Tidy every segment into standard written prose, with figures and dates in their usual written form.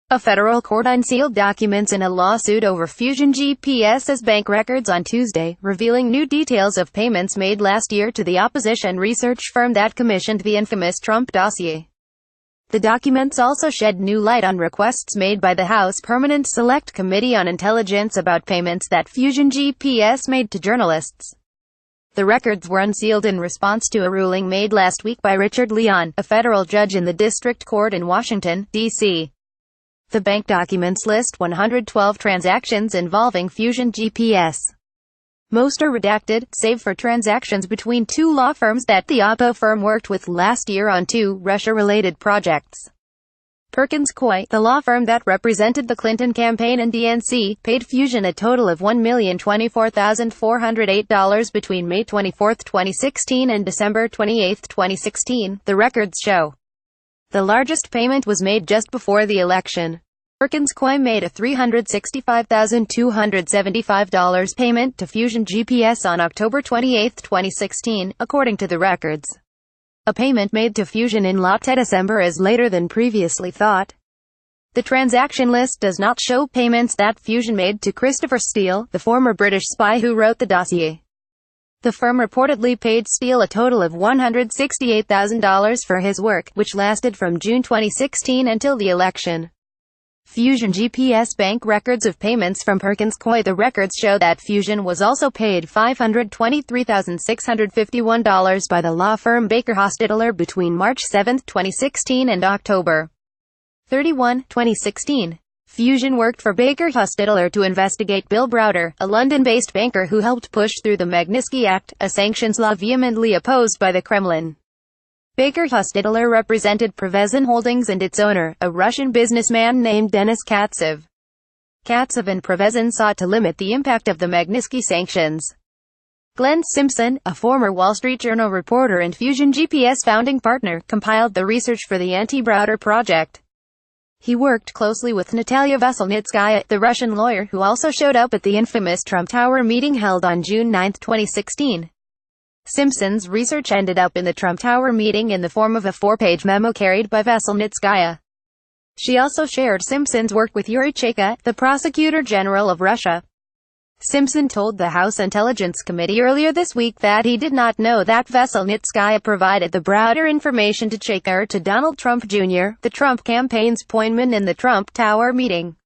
A federal court unsealed documents in a lawsuit over Fusion GPS's bank records on Tuesday, revealing new details of payments made last year to the opposition research firm that commissioned the infamous Trump dossier. The documents also shed new light on requests made by the House Permanent Select Committee on Intelligence about payments that Fusion GPS made to journalists. The records were unsealed in response to a ruling made last week by Richard Leon, a federal judge in the District Court in Washington, D.C. The bank documents list 112 transactions involving Fusion GPS. Most are redacted, save for transactions between two law firms that the Oppo firm worked with last year on two Russia-related projects. Perkins Coie, the law firm that represented the Clinton campaign and DNC, paid Fusion a total of $1,024,408 between May 24, 2016 and December 28, 2016, the records show. The largest payment was made just before the election. Perkins Coie made a $365,275 payment to Fusion GPS on October 28, 2016, according to the records. A payment made to Fusion in late December is later than previously thought. The transaction list does not show payments that Fusion made to Christopher Steele, the former British spy who wrote the dossier. The firm reportedly paid Steele a total of $168,000 for his work, which lasted from June 2016 until the election. Fusion GPS bank records of payments from Perkins Coie. The records show that Fusion was also paid $523,651 by the law firm Baker Hostetler between March 7, 2016 and October 31, 2016. Fusion worked for Baker Hostetler to investigate Bill Browder, a London-based banker who helped push through the Magnitsky Act, a sanctions law vehemently opposed by the Kremlin. Baker Hostetler represented Prevezin Holdings and its owner, a Russian businessman named Denis Katsev. Katsev and Prevezin sought to limit the impact of the Magnitsky sanctions. Glenn Simpson, a former Wall Street Journal reporter and Fusion GPS founding partner, compiled the research for the anti-Browder project. He worked closely with Natalia Veselnitskaya, the Russian lawyer who also showed up at the infamous Trump Tower meeting held on June 9, 2016. Simpson's research ended up in the Trump Tower meeting in the form of a 4-page memo carried by Veselnitskaya. She also shared Simpson's work with Yuri Cheka, the Prosecutor General of Russia. Simpson told the House Intelligence Committee earlier this week that he did not know that Veselnitskaya provided the Browder information to Cheka or to Donald Trump Jr., the Trump campaign's pointman in the Trump Tower meeting.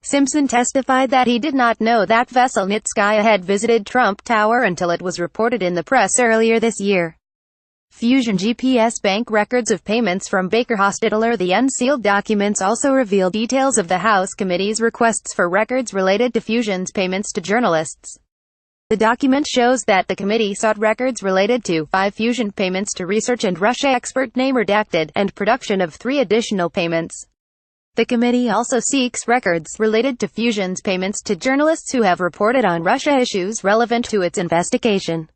Simpson testified that he did not know that Veselnitskaya had visited Trump Tower until it was reported in the press earlier this year. Fusion GPS bank records of payments from Baker Hostetler. The unsealed documents also reveal details of the House Committee's requests for records related to Fusion's payments to journalists. The document shows that the committee sought records related to 5 Fusion payments to research and Russia expert name redacted, and production of 3 additional payments. The committee also seeks records related to Fusion's payments to journalists who have reported on Russia issues relevant to its investigation.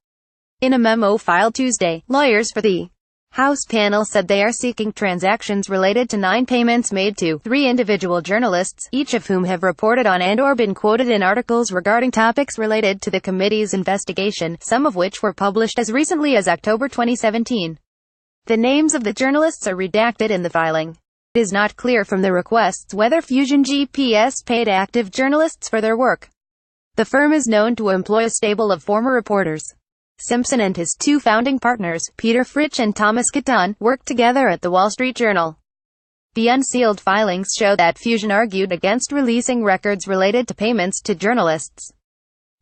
In a memo filed Tuesday, lawyers for the House panel said they are seeking transactions related to 9 payments made to 3 individual journalists, each of whom have reported on and/or been quoted in articles regarding topics related to the committee's investigation, some of which were published as recently as October 2017. The names of the journalists are redacted in the filing. It is not clear from the requests whether Fusion GPS paid active journalists for their work. The firm is known to employ a stable of former reporters. Simpson and his 2 founding partners, Peter Fritsch and Thomas Cotton, worked together at the Wall Street Journal. The unsealed filings show that Fusion argued against releasing records related to payments to journalists.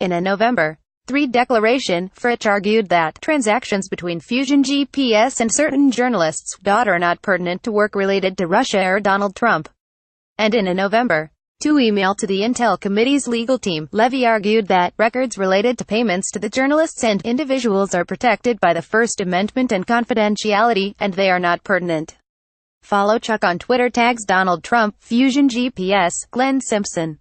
In a November 3 declaration, Fritsch argued that transactions between Fusion GPS and certain journalists are not pertinent to work related to Russia or Donald Trump. And in a November 2 email to the Intel Committee's legal team, Levy argued that records related to payments to the journalists and individuals are protected by the First Amendment and confidentiality, and they are not pertinent. Follow Chuck on Twitter. Tags Donald Trump, Fusion GPS, Glenn Simpson.